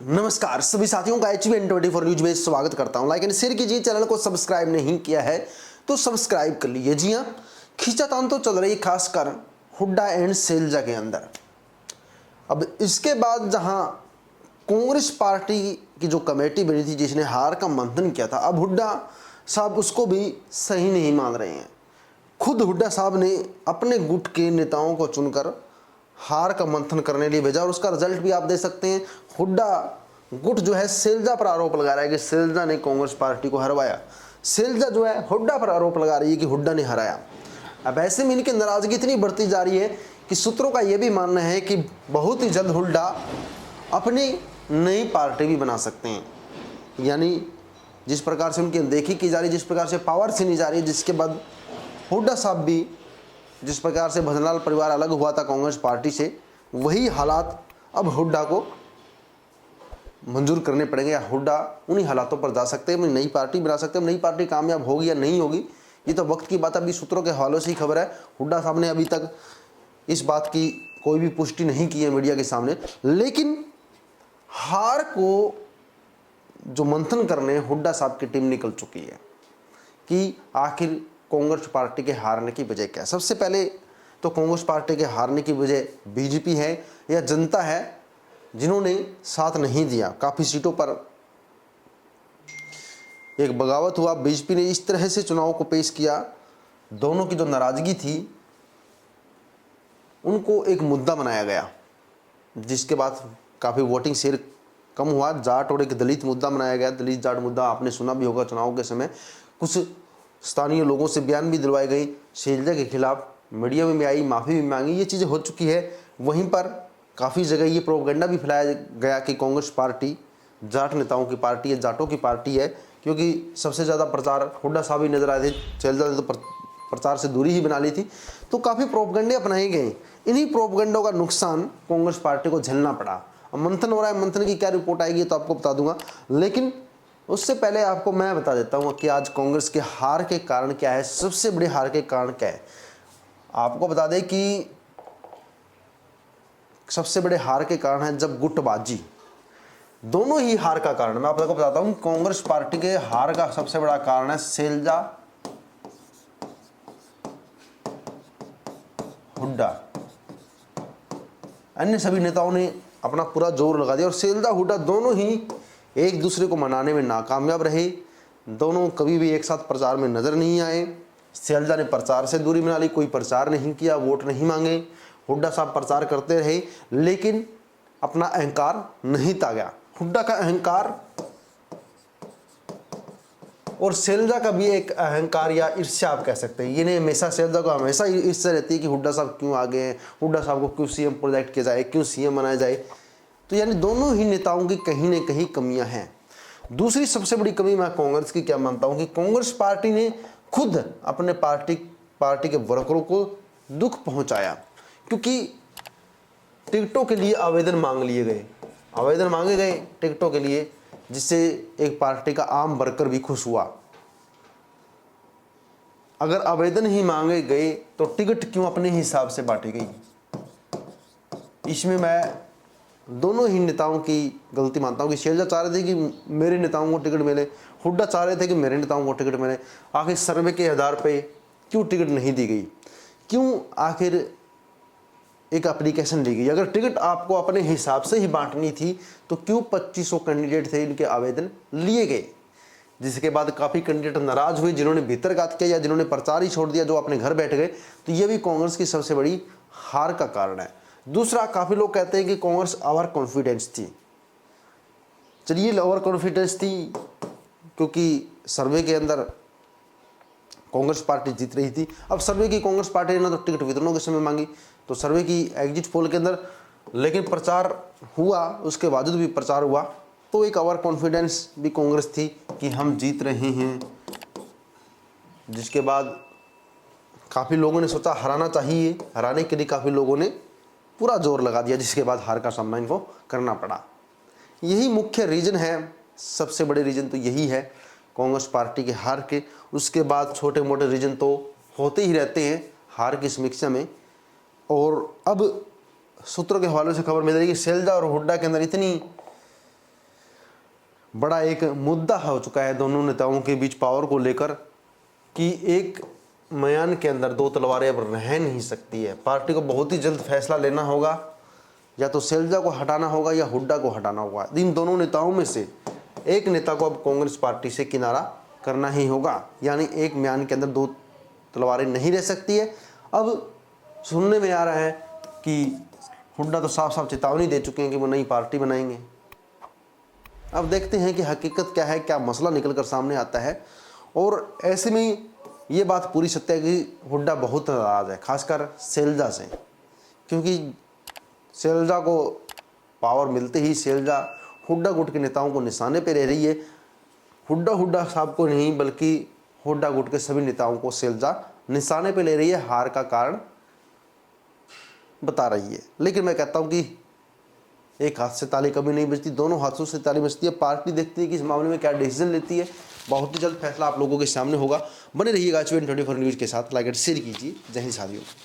नमस्कार सभी साथियों का HBN24 न्यूज में स्वागत करता हूं। लाइक एंड शेयर कीजिए, चैनल को सब्सक्राइब नहीं किया है तो सब्सक्राइब कर लीजिए। जी हां, खींचातान तो चल रही खासकर हुड्डा एंड सैलजा के अंदर। अब इसके बाद जहां कांग्रेस पार्टी की जो कमेटी बनी थी जिसने हार का मंथन किया था, अब हुड्डा साहब उसको भी सही नहीं मान रहे हैं। खुद हुड्डा साहब ने अपने गुट के नेताओं को चुनकर हार का मंथन करने लिए भेजा और उसका रिजल्ट भी आप दे सकते हैं। हुड्डा गुट जो है सैलजा पर आरोप लगा रहा है कि सैलजा ने कांग्रेस पार्टी को हरवाया। सैलजा जो है हुड्डा पर आरोप लगा रही है कि हुड्डा ने हराया। अब ऐसे में इनकी नाराजगी इतनी बढ़ती जा रही है कि सूत्रों का यह भी मानना है कि बहुत ही जल्द हुड्डा अपनी नई पार्टी भी बना सकते हैं। यानी जिस प्रकार से उनकी अनदेखी की जा रही है, जिस प्रकार से पावर छीनी जा रही है, जिसके बाद हुड्डा साहब भी जिस प्रकार से भजनलाल परिवार अलग हुआ था कांग्रेस पार्टी से, वही हालात अब हुड्डा को मंजूर करने पड़ेंगे या हुड्डा उन्हीं हालातों पर जा सकते हैं, अपनी नई पार्टी बना सकते हैं। नई पार्टी कामयाब होगी या नहीं होगी ये तो वक्त की बात। अभी सूत्रों के हवालों से ही खबर है। हुड्डा साहब ने अभी तक इस बात की कोई भी पुष्टि नहीं की है मीडिया के सामने, लेकिन हार को जो मंथन करने हुड्डा साहब की टीम निकल चुकी है कि आखिर कांग्रेस पार्टी के हारने की वजह क्या है। सबसे पहले तो कांग्रेस पार्टी के हारने की वजह बीजेपी है या जनता है जिन्होंने साथ नहीं दिया। काफ़ी सीटों पर एक बगावत हुआ, बीजेपी ने इस तरह से चुनाव को पेश किया, दोनों की जो नाराजगी थी उनको एक मुद्दा बनाया गया, जिसके बाद काफ़ी वोटिंग शेयर कम हुआ। जाट और एक दलित मुद्दा बनाया गया। दलित जाट मुद्दा आपने सुना भी होगा चुनाव के समय। कुछ स्थानीय लोगों से बयान भी दिलवाए गई, सैलजा के खिलाफ मीडिया में भी आई, माफ़ी भी मांगी, ये चीज़ें हो चुकी है। वहीं पर काफ़ी जगह ये प्रोपेगेंडा भी फैलाया गया कि कांग्रेस पार्टी जाट नेताओं की पार्टी है, जाटों की पार्टी है, क्योंकि सबसे ज़्यादा प्रचार हुड्डा साहब ही नजर आए थे। सैलजा ने तो प्रचार से दूरी ही बना ली थी। तो काफ़ी प्रोपेगेंडे अपनाए गए। इन्हीं प्रोपेगेंडों का नुकसान कांग्रेस पार्टी को झेलना पड़ा। अब मंथन हो रहा है, मंथन की क्या रिपोर्ट आएगी तो आपको बता दूंगा, लेकिन उससे पहले आपको मैं बता देता हूँ कि आज कांग्रेस के हार के कारण क्या है, सबसे बड़े हार के कारण क्या है। आपको बता दें कि सबसे बड़े हार के कारण है जब गुटबाजी, दोनों ही हार का कारण मैं आपको बताता हूँ। कांग्रेस पार्टी के हार का सबसे बड़ा कारण है सैलजा हुड्डा। अन्य सभी नेताओं ने अपना पूरा जोर लगा दिया और सैलजा हुड्डा दोनों ही एक दूसरे को मनाने में नाकामयाब रहे। दोनों कभी भी एक साथ प्रचार में नजर नहीं आए। सैलजा ने प्रचार से दूरी बना ली, कोई प्रचार नहीं किया, वोट नहीं मांगे। हुड्डा साहब प्रचार करते रहे लेकिन अपना अहंकार नहीं त्यागा। हुड्डा का अहंकार और सैलजा का भी एक अहंकार या ईर्ष्या आप कह सकते हैं। ये नहीं, हमेशा सैलजा को हमेशा ईर्ष्या रहती है कि हुड्डा साहब क्यों आगे हैं, हुड्डा साहब को क्यों सीएम प्रोजेक्ट किया जाए, क्यों सीएम बनाया जाए। तो यानी दोनों ही नेताओं की कहीं न कहीं कमियां हैं। दूसरी सबसे बड़ी कमी मैं कांग्रेस की क्या मानता हूं कि कांग्रेस पार्टी ने खुद अपने पार्टी के वर्करों को दुख पहुंचाया, क्योंकि टिकटों के लिए आवेदन मांगे गए टिकटों के लिए, जिससे एक पार्टी का आम वर्कर भी खुश हुआ। अगर आवेदन ही मांगे गए तो टिकट क्यों अपने हिसाब से बांटी गई। इसमें मैं दोनों ही नेताओं की गलती मानता हूं कि सैलजा चाह रहे थे कि मेरे नेताओं को टिकट मिले, हुड्डा चाह रहे थे कि मेरे नेताओं को टिकट मिले। आखिर सर्वे के आधार पे क्यों टिकट नहीं दी गई, क्यों आखिर एक एप्लीकेशन ली गई। अगर टिकट आपको अपने हिसाब से ही बांटनी थी तो क्यों 2500 कैंडिडेट थे, इनके आवेदन लिए गए, जिसके बाद काफ़ी कैंडिडेट नाराज हुए, जिन्होंने भीतरघात किया या जिन्होंने प्रचार ही छोड़ दिया, जो अपने घर बैठ गए। तो ये भी कांग्रेस की सबसे बड़ी हार का कारण है। दूसरा, काफ़ी लोग कहते हैं कि कांग्रेस ओवर कॉन्फिडेंस थी। चलिए, ओवर कॉन्फिडेंस थी क्योंकि सर्वे के अंदर कांग्रेस पार्टी जीत रही थी। अब सर्वे की कांग्रेस पार्टी ने ना तो टिकट वितरणों के समय मांगी, तो सर्वे की एग्जिट पोल के अंदर, लेकिन प्रचार हुआ, उसके बावजूद भी प्रचार हुआ, तो एक ओवर कॉन्फिडेंस भी कांग्रेस थी कि हम जीत रहे हैं। जिसके बाद काफ़ी लोगों ने सोचा हराना चाहिए, हराने के लिए काफ़ी लोगों ने पूरा जोर लगा दिया, जिसके बाद हार का सामना इनको करना पड़ा। यही मुख्य रीज़न है, सबसे बड़े रीज़न तो यही है कांग्रेस पार्टी के हार के। उसके बाद छोटे मोटे रीजन तो होते ही रहते हैं हार की समीक्षा में। और अब सूत्रों के हवाले से खबर मिल रही है कि सैलजा और हुड्डा के अंदर इतनी बड़ा एक मुद्दा हो चुका है दोनों नेताओं के बीच पावर को लेकर कि एक म्यान के अंदर दो तलवारें अब रह नहीं सकती है। पार्टी को बहुत ही जल्द फैसला लेना होगा, या तो शैलजा को हटाना होगा या हुड्डा को हटाना होगा। इन दोनों नेताओं में से एक नेता को अब कांग्रेस पार्टी से किनारा करना ही होगा, यानी एक म्यान के अंदर दो तलवारें नहीं रह सकती है। अब सुनने में आ रहा है कि हुड्डा तो साफ साफ चेतावनी दे चुके हैं कि वो नई पार्टी बनाएंगे। अब देखते हैं कि हकीकत क्या है, क्या मसला निकल कर सामने आता है। और ऐसे में ये बात पूरी सत्य है कि हुड्डा बहुत नाराज है, खासकर शैलजा से, क्योंकि शैलजा को पावर मिलते ही शैलजा हुड्डा गुट के नेताओं को निशाने पे रह रही है। हुड्डा साहब को नहीं बल्कि हुड्डा गुट के सभी नेताओं को शैलजा निशाने पे ले रही है, हार का कारण बता रही है। लेकिन मैं कहता हूं कि एक हाथ से ताली कभी नहीं बजती, दोनों हाथों से ताली बजती है। पार्टी देखती है कि इस मामले में क्या डिसीजन लेती है। बहुत ही जल्द फैसला आप लोगों के सामने होगा। बने रहिएगा HBN24 न्यूज़ के साथ। लाइक एंड शेयर कीजिए। जय हिंद साथियों।